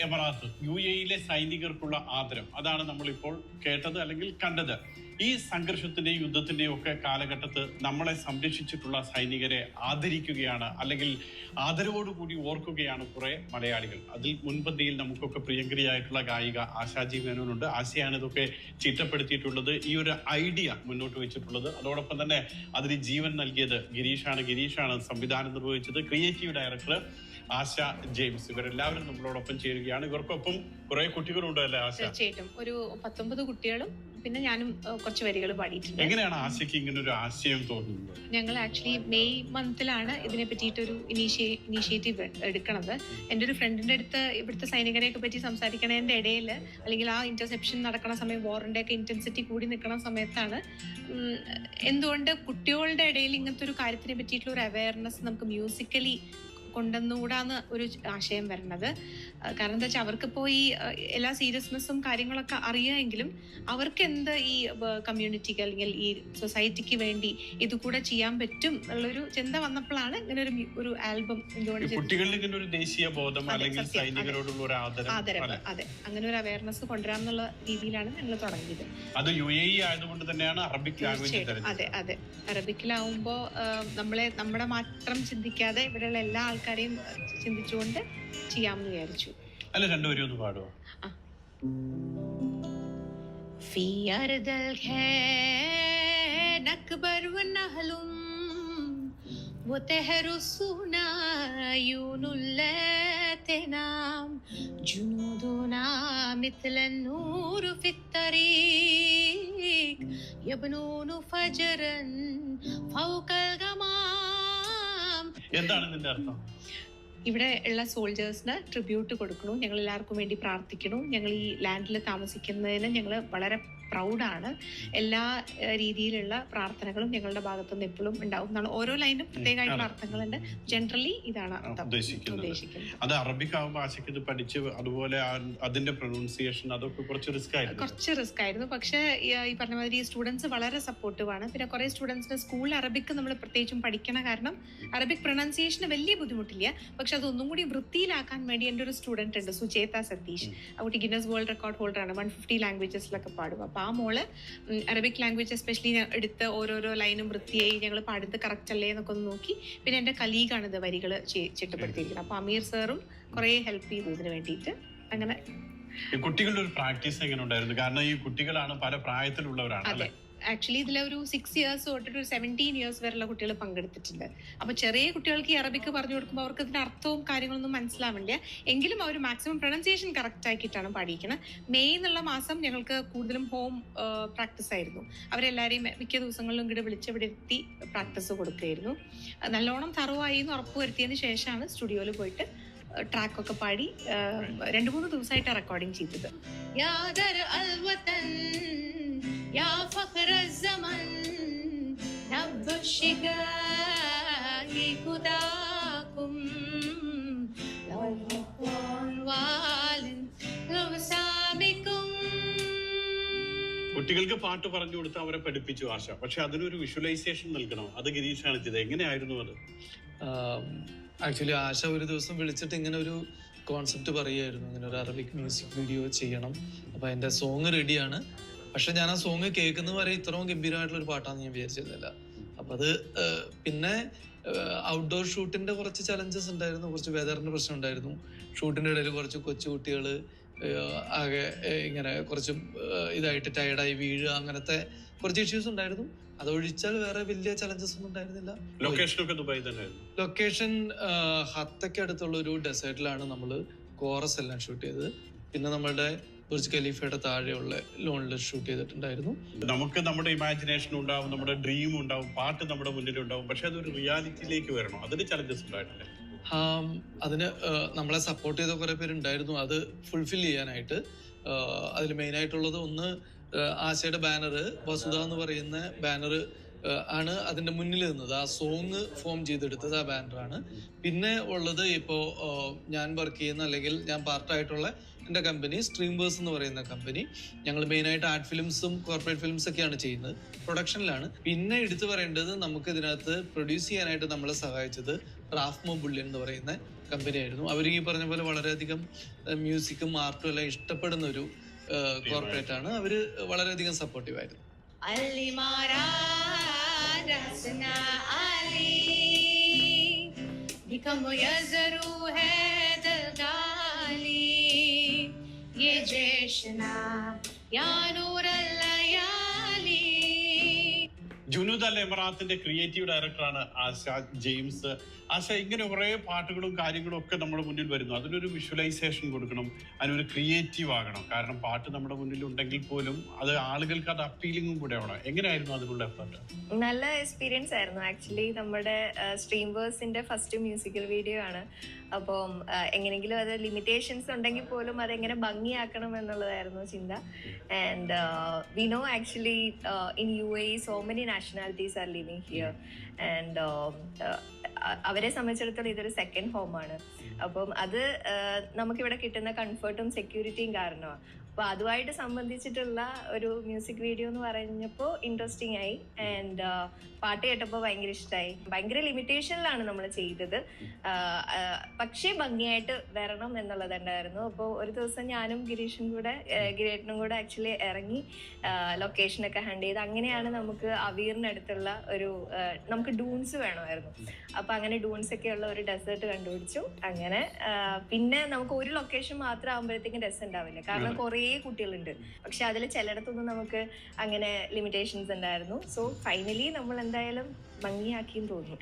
എമറാത്ത് UAE സൈനികർക്കുള്ള ആദരം, അതാണ് നമ്മളിപ്പോൾ കേട്ടത് അല്ലെങ്കിൽ കണ്ടത്. ഈ സംഘർഷത്തിന്റെയും യുദ്ധത്തിന്റെയും ഒക്കെ കാലഘട്ടത്ത് നമ്മളെ സംരക്ഷിച്ചിട്ടുള്ള സൈനികരെ ആദരിക്കുകയാണ്, അല്ലെങ്കിൽ ആദരവോടുകൂടി ഓർക്കുകയാണ് കുറെ മലയാളികൾ. അതിൽ മുൻപന്തിയിൽ നമുക്കൊക്കെ പ്രിയങ്കരിയായിട്ടുള്ള ഗായിക ആശാജി മേനോനുണ്ട്. ആശയാണ് ഇതൊക്കെ ചിട്ടപ്പെടുത്തിയിട്ടുള്ളത്, ഈ ഒരു ഐഡിയ മുന്നോട്ട് വെച്ചിട്ടുള്ളത്. അതോടൊപ്പം തന്നെ അതിന് ജീവൻ നൽകിയത് ഗിരീഷാണ് സംവിധാനം നിർവഹിച്ചത്. ക്രിയേറ്റീവ് ഡയറക്ടർ ആശ ജെയിംസ്. ഇവരെല്ലാവരും നമ്മളോടൊപ്പം ചേരുകയാണ്. ഇവർക്കൊപ്പം കുറെ കുട്ടികളുണ്ട് അല്ലേ ആശ? തീർച്ചയായിട്ടും. ഒരു 19 കുട്ടികളും പിന്നെ ഞാനും കുറച്ച് വരികൾ പാടിയിട്ടുണ്ട്. എങ്ങനെയാണ് ആശയ്ക്ക് ഇങ്ങനെ ഒരു ആശയം തോന്നുന്നത്? ഞങ്ങൾ ആക്ച്വലി മെയ് മന്തിലാണ് ഇതിനെ പറ്റിയിട്ടൊരു ഇനീഷ്യേറ്റീവ് എടുക്കണത്. എൻ്റെ ഒരു ഫ്രണ്ടിൻ്റെ അടുത്ത് ഇവിടുത്തെ സൈനികരെയൊക്കെ പറ്റി സംസാരിക്കണതിൻ്റെ ഇടയിൽ, അല്ലെങ്കിൽ ആ ഇന്റർസെപ്ഷൻ നടക്കുന്ന സമയം, വാറിൻ്റെ ഒക്കെ ഇന്റൻസിറ്റി കൂടി നിൽക്കുന്ന സമയത്താണ് എന്തുകൊണ്ട് കുട്ടികളുടെ ഇടയിൽ ഇങ്ങനത്തെ ഒരു കാര്യത്തിനെ പറ്റിയിട്ടുള്ള ഒരു അവയർനെസ് നമുക്ക് മ്യൂസിക്കലി കൊണ്ടുവന്നുകൂടാന്ന് ഒരു ആശയം വരുന്നത്. കാരണം എന്താ വെച്ചാൽ അവർക്കിപ്പോൾ ഈ എല്ലാ സീരിയസ്നെസ്സും കാര്യങ്ങളൊക്കെ അറിയാമെങ്കിലും അവർക്ക് എന്ത് ഈ കമ്മ്യൂണിറ്റിക്ക് അല്ലെങ്കിൽ ഈ സൊസൈറ്റിക്ക് വേണ്ടി ഇത് കൂടെ ചെയ്യാൻ പറ്റും എന്നുള്ളൊരു ചിന്ത വന്നപ്പോഴാണ് ഇങ്ങനെ ഒരു ആൽബം എന്തുകൊണ്ട് ദേശീയ ബോധം അല്ലെങ്കിൽ സൈനികരോടുള്ള ഒരു ആദരം, അതെ, അങ്ങനെ ഒരു അവയർനെസ് കൊണ്ടുവരാന്നുള്ള രീതിയിലാണ് ഞങ്ങൾ തുടങ്ങിയത്. അത് UAE ആയതുകൊണ്ട് തന്നെയാണ് അറബിക് ലാംഗ്വേജ്. അതെ, അറബിക്കിലാവുമ്പോ നമ്മുടെ മാത്രം ചിന്തിക്കാതെ ഇവിടെയുള്ള എല്ലാ ആൾക്കാരെയും ചിന്തിച്ചുകൊണ്ട് ചെയ്യാമെന്ന് വിചാരിച്ചു. അല്ല, രണ്ടുപേരും ഒന്ന് പാടുവോ? في أرض نكبر ونهلم وتهرسنا عيون لا تنام جنودنا مثل النور في الطريق يبنون فجرا فوق الغمام. എന്താണ് ഇതിന്റെ അർത്ഥം? ഇവിടെ ഉള്ള സോൾജേഴ്സിന് ട്രിബ്യൂട്ട് കൊടുക്കണു, ഞങ്ങൾ എല്ലാവർക്കും വേണ്ടി പ്രാർത്ഥിക്കണു. ഞങ്ങൾ ഈ ലാൻഡിൽ താമസിക്കുന്നതിന് ഞങ്ങൾ വളരെ പ്രൗഡാണ്. എല്ലാ രീതിയിലുള്ള പ്രാർത്ഥനകളും ഞങ്ങളുടെ ഭാഗത്തുനിന്ന് എപ്പോഴും ഉണ്ടാവും എന്നാണ്. ഓരോ ലൈനും പ്രത്യേകമായിട്ടുള്ള അർത്ഥങ്ങളുണ്ട്. ജനറലി ഇതാണ് ഉദ്ദേശിക്കുന്നത്. അത് അറബിക് ആവുമ്പോൾ ആശയ്ക്ക് ഇത് പഠിച്ച് അതുപോലെ അതിന്റെ പ്രൊനൗൺസിയേഷൻ അതൊക്കെ കുറച്ച് റിസ്ക് ആയിരുന്നു. പക്ഷേ ഈ പറഞ്ഞ മാതിരി സ്റ്റുഡൻസ് വളരെ സപ്പോർട്ടീവ് ആണ്. പിന്നെ കുറെ സ്റ്റുഡൻസിന് സ്കൂളിൽ അറബിക് നമ്മൾ പ്രത്യേകിച്ചും പഠിക്കണ കാരണം അറബിക് പ്രൊനൗൺസിയേഷന് വലിയ ബുദ്ധിമുട്ടില്ല. പക്ഷെ അതൊന്നും കൂടി വൃത്തിയിലാക്കാൻ വേണ്ടി എൻ്റെ ഒരു സ്റ്റുഡന്റ് ഉണ്ട്, സുചേത സതീഷ്. ആ കുട്ടി ഗിന്നസ് വേൾഡ് റെക്കോർഡ് ഹോൾഡറാണ്. 150 ലാംഗ്വേജസിലൊക്കെ പാടും. അപ്പൊ ആ മോള് അറബിക് ലാംഗ്വേജ് എസ്പെഷ്യലി എടുത്ത് ഓരോരോ ലൈനും വൃത്തിയായി ഞങ്ങൾ പാടുന്നത് കറക്റ്റ് അല്ലേ എന്നൊക്കെ ഒന്ന് നോക്കി. പിന്നെ എൻ്റെ കലീഗാണ് ഇത് വരികൾ ചിട്ടപ്പെടുത്തിയിരിക്കുന്നത്. അപ്പൊ അമീർ സാറും കുറെ ഹെൽപ്പ് ചെയ്തു ഇതിന് വേണ്ടിയിട്ട്. അങ്ങനെ കുട്ടികളുടെ ഒരു പ്രാക്ടീസ് എങ്ങനെ ഉണ്ടായിരുന്നു? കാരണം ഈ കുട്ടികളാണ് പല പ്രായത്തിലുള്ളവരാണ്. അതെ, ആക്ച്വലി ഇതിൽ ഒരു 6 years തൊട്ടിട്ട് ഒരു 17 years വരെയുള്ള കുട്ടികൾ പങ്കെടുത്തിട്ടുണ്ട്. അപ്പൊ ചെറിയ കുട്ടികൾക്ക് ഈ അറബിക് പറഞ്ഞു കൊടുക്കുമ്പോൾ അവർക്ക് ഇതിന്റെ അർത്ഥവും കാര്യങ്ങളൊന്നും മനസ്സിലാവില്ല. എങ്കിലും അവർ മാക്സിമം പ്രൊനൗൺസിയേഷൻ കറക്റ്റ് ആക്കിയിട്ടാണ് പാടിയിരിക്കുന്നത്. മെയ് എന്നുള്ള മാസം ഞങ്ങൾക്ക് കൂടുതലും ഹോം പ്രാക്ടീസ് ആയിരുന്നു. അവരെല്ലാവരെയും മിക്ക ദിവസങ്ങളിലും ഇങ്ങോട്ട് വിളിച്ച് ഇവിടെ എത്തി പ്രാക്ടീസ് കൊടുക്കുകയായിരുന്നു. നല്ലോണം തറവായി എന്ന് ഉറപ്പ് വരുത്തിയതിന് ശേഷമാണ് സ്റ്റുഡിയോയിൽ പോയിട്ട് ട്രാക്കൊക്കെ പാടി 2-3 ദിവസമായിട്ട് റെക്കോർഡിങ് ചെയ്തത്. يا فخر الزمن نبض الشقاق كداكم لو والن لو سامكم. കുട്ടികൾക്ക് പാട്ട് പറഞ്ഞു കൊടുത്ത് അവരെ പഠിപ്പിച്ചു ആശ. പക്ഷെ അതിനൊരു വിഷ്വലൈസേഷൻ നൽകണം. അത് ഗിരീഷാണ് ചെയ്തത്. എങ്ങനെയായിരുന്നു അത്? ആക്ച്വലി ആശ ഒരു ദിവസം വിളിച്ചിട്ട് ഇങ്ങനെ ഒരു കോൺസെപ്റ്റ് പറയുമായിരുന്നു, ഇങ്ങനെ ഒരു അറബിക് മ്യൂസിക് വീഡിയോ ചെയ്യണം. അപ്പൊ എൻ്റെ സോങ് റെഡിയാണ്. പക്ഷെ ഞാൻ ആ സോങ് കേൾക്കുന്ന വരെ ഇത്രയും ഗംഭീരമായിട്ടുള്ള ഒരു പാട്ടാന്ന് ഞാൻ വിചാരിച്ചിരുന്നില്ല. അപ്പൊ അത് പിന്നെ ഔട്ട്ഡോർ ഷൂട്ടിന്റെ കുറച്ച് ചലഞ്ചസ് ഉണ്ടായിരുന്നു, കുറച്ച് വെതറിന്റെ പ്രശ്നം ഉണ്ടായിരുന്നു. ഷൂട്ടിന്റെ ഇടയിൽ കുറച്ച് കൊച്ചുകുട്ടികൾ ആകെ ഇങ്ങനെ കുറച്ച് ഇതായിട്ട് ടയർഡായി വീഴുക, അങ്ങനത്തെ കുറച്ച് ഇഷ്യൂസ് ഉണ്ടായിരുന്നു. അതൊഴിച്ചാൽ വേറെ വലിയ ചലഞ്ചസ് ഒന്നും ഉണ്ടായിരുന്നില്ല. ലൊക്കേഷൻ ഹത്തയ്ക്ക് അടുത്തുള്ള ഒരു ഡെസേർട്ടിലാണ് നമ്മൾ കോറസ് എല്ലാം ഷൂട്ട് ചെയ്തത്. പിന്നെ നമ്മളുടെ ബുർജ് ഖലീഫയുടെ താഴെയുള്ള ലോണിൽ ഷൂട്ട് ചെയ്തിട്ടുണ്ടായിരുന്നു. നമുക്ക് നമ്മുടെ ഇമാജിനേഷൻ ഉണ്ടാവും, നമ്മുടെ ഡ്രീം ഉണ്ടാവും, പാട്ട് നമ്മുടെ മുന്നിലുണ്ടാവും. പക്ഷെ അതൊരു റിയാലിറ്റിയിലേക്ക് വരണം. അതിന് ചലഞ്ചസ് ഉണ്ടായിട്ടില്ല. അതിന് നമ്മളെ സപ്പോർട്ട് ചെയ്ത കുറെ പേരുണ്ടായിരുന്നു അത് ഫുൾഫിൽ ചെയ്യാനായിട്ട്. അതിൽ മെയിൻ ആയിട്ടുള്ളത് ഒന്ന് ആശയുടെ ബാനർ, വസുധ എന്ന് പറയുന്ന ബാനർ ആണ് അതിന്റെ മുന്നിൽ നിന്നത്. ആ സോങ് ഫോം ചെയ്തെടുത്തത് ആ ബാനറാണ്. പിന്നെ ഉള്ളത് ഇപ്പോൾ ഞാൻ വർക്ക് ചെയ്യുന്ന അല്ലെങ്കിൽ ഞാൻ പാർട്ടായിട്ടുള്ള എൻ്റെ കമ്പനി സ്ട്രീംവേഴ്സ് എന്ന് പറയുന്ന കമ്പനി. ഞങ്ങൾ മെയിനായിട്ട് ആർട്ട് ഫിലിംസും കോർപ്പറേറ്റ് ഫിലിംസ് ഒക്കെയാണ് ചെയ്യുന്നത്, പ്രൊഡക്ഷനിലാണ്. പിന്നെ എടുത്തു പറയേണ്ടത് നമുക്ക് ഇതിനകത്ത് പ്രൊഡ്യൂസ് ചെയ്യാനായിട്ട് നമ്മളെ സഹായിച്ചത് റാഫ്മോ ബുള്ളിയൻ എന്ന് പറയുന്ന കമ്പനിയായിരുന്നു. അവർ ഈ പറഞ്ഞ പോലെ വളരെയധികം മ്യൂസിക്കും ആർട്ടും എല്ലാം ഇഷ്ടപ്പെടുന്ന ഒരു കോർപ്പറേറ്റ് ആണ്. അവര് വളരെയധികം സപ്പോർട്ടീവ് ആയിരുന്നു. ജുനൂദ് അൽ എമറാത്തിന്റെ ക്രിയേറ്റീവ് ഡയറക്ടറാണ് ആശ ജെയിംസ്. ആശ, ഇങ്ങനെ കുറെ പാട്ടുകളും കാര്യങ്ങളും ഒക്കെ നമ്മുടെ മുന്നിൽ വരുന്നു. അതിനൊരു വിഷ്വലൈസേഷൻ കൊടുക്കണം, അതിനൊരു ക്രിയേറ്റീവ് ആകണം. കാരണം പാട്ട് നമ്മുടെ മുന്നിൽ ഉണ്ടെങ്കിൽ പോലും അത് ആളുകൾക്ക് അത് അപ്പീലിംഗും കൂടെ ആവണം. എങ്ങനെയായിരുന്നു അതിനുള്ള എഫർട്ട്? നല്ല എക്സ്പീരിയൻസ് ആയിരുന്നു. ആക്ച്വലി നമ്മുടെ സ്ട്രീംവേഴ്സിന്റെ ഫസ്റ്റ് മ്യൂസിക്കൽ വീഡിയോ ആണ്. അപ്പം എങ്ങനെയെങ്കിലും അത് ലിമിറ്റേഷൻസ് ഉണ്ടെങ്കിൽ പോലും അതെങ്ങനെ ഭംഗിയാക്കണം എന്നുള്ളതായിരുന്നു ചിന്ത. And we know actually in UAE so many nationalities are living here. And അവരെ സംബന്ധിച്ചിടത്തോളം ഇതൊരു സെക്കൻഡ് ഹോമാണ്. അപ്പം അത് നമുക്കിവിടെ കിട്ടുന്ന കംഫർട്ടും സെക്യൂരിറ്റിയും കാരണമാണ്. അപ്പോൾ അതുമായിട്ട് സംബന്ധിച്ചിട്ടുള്ള ഒരു മ്യൂസിക് വീഡിയോ എന്ന് പറഞ്ഞപ്പോൾ ഇൻട്രസ്റ്റിംഗ് ആയി. ആൻഡ് പാട്ട് കേട്ടപ്പോൾ ഭയങ്കര ഇഷ്ടമായി. ഭയങ്കര ലിമിറ്റേഷനിലാണ് നമ്മൾ ചെയ്തത്, പക്ഷേ ഭംഗിയായിട്ട് വരണം എന്നുള്ളതുണ്ടായിരുന്നു. അപ്പോൾ ഒരു ദിവസം ഞാനും ഗിരീട്ടനും കൂടെ ആക്ച്വലി ഇറങ്ങി ലൊക്കേഷനൊക്കെ ഹാൻഡ് ചെയ്ത് അങ്ങനെയാണ് നമുക്ക് അവീറിനടുത്തുള്ള ഒരു നമുക്ക് ഡൂൺസ് വേണമായിരുന്നു. അപ്പോൾ അങ്ങനെ ഡൂൺസ് ഒക്കെ ഉള്ള ഒരു ഡെസേർട്ട് കണ്ടുപിടിച്ചു. അങ്ങനെ പിന്നെ നമുക്ക് ഒരു ലൊക്കേഷൻ മാത്രം ആകുമ്പോഴത്തേക്കും രസം ഉണ്ടാവില്ല, കാരണം കുറേ കുട്ടികളുണ്ട്. പക്ഷെ അതിൽ ചിലയിടത്തൊന്നും നമുക്ക് അങ്ങനെ ലിമിറ്റേഷൻസ് ഉണ്ടായിരുന്നു. സോ ഫൈനലി നമ്മൾ എന്തായാലും ഭംഗിയാക്കിയും തോന്നുന്നു.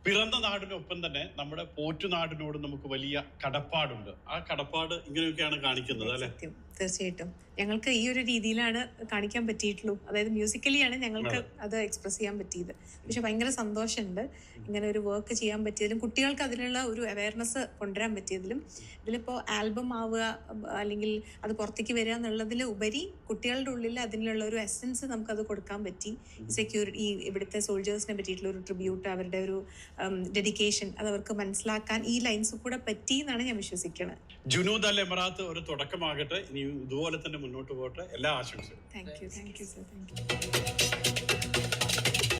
പിറന്ന നാടിനൊപ്പം തന്നെ നമ്മുടെ പോറ്റുനാടിനോട് നമുക്ക് വലിയ കടപ്പാടുണ്ട്. ആ കടപ്പാട് ഇങ്ങനെയൊക്കെയാണ് കാണിക്കുന്നത്, അല്ലെ? തീർച്ചയായിട്ടും ഞങ്ങൾക്ക് ഈ ഒരു രീതിയിലാണ് കാണിക്കാൻ പറ്റിയിട്ടുള്ളൂ. അതായത് മ്യൂസിക്കലിയാണ് ഞങ്ങൾക്ക് അത് എക്സ്പ്രസ് ചെയ്യാൻ പറ്റിയത്. പക്ഷെ ഭയങ്കര സന്തോഷമുണ്ട് ഇങ്ങനെ ഒരു വർക്ക് ചെയ്യാൻ പറ്റിയതിലും കുട്ടികൾക്ക് അതിനുള്ള ഒരു അവയർനെസ് കൊണ്ടുവരാൻ പറ്റിയതിലും. ഇതിലിപ്പോൾ ആൽബം ആവുക അല്ലെങ്കിൽ അത് പുറത്തേക്ക് വരിക എന്നുള്ളതിൽ ഉപരി കുട്ടികളുടെ ഉള്ളിൽ അതിനുള്ള ഒരു എസൻസ് നമുക്കത് കൊടുക്കാൻ പറ്റി. സെക്യൂരിറ്റി, ഇവിടുത്തെ സോൾജേഴ്സിനെ പറ്റിയിട്ടുള്ള ഒരു ട്രിബ്യൂട്ട്, അവരുടെ ഒരു ഡെഡിക്കേഷൻ അത് അവർക്ക് മനസ്സിലാക്കാൻ ഈ ലൈൻസ് കൂടെ പറ്റി എന്നാണ് ഞാൻ വിശ്വസിക്കുന്നത്. ജുനൂദ് അൽ എമറാത്ത് ഒരു തുടക്കമാകട്ടെ. ഇനി ഇതുപോലെ തന്നെ മുന്നോട്ട് പോകട്ടെ. എല്ലാ ആശംസകളും. Thank you sir. Thank you.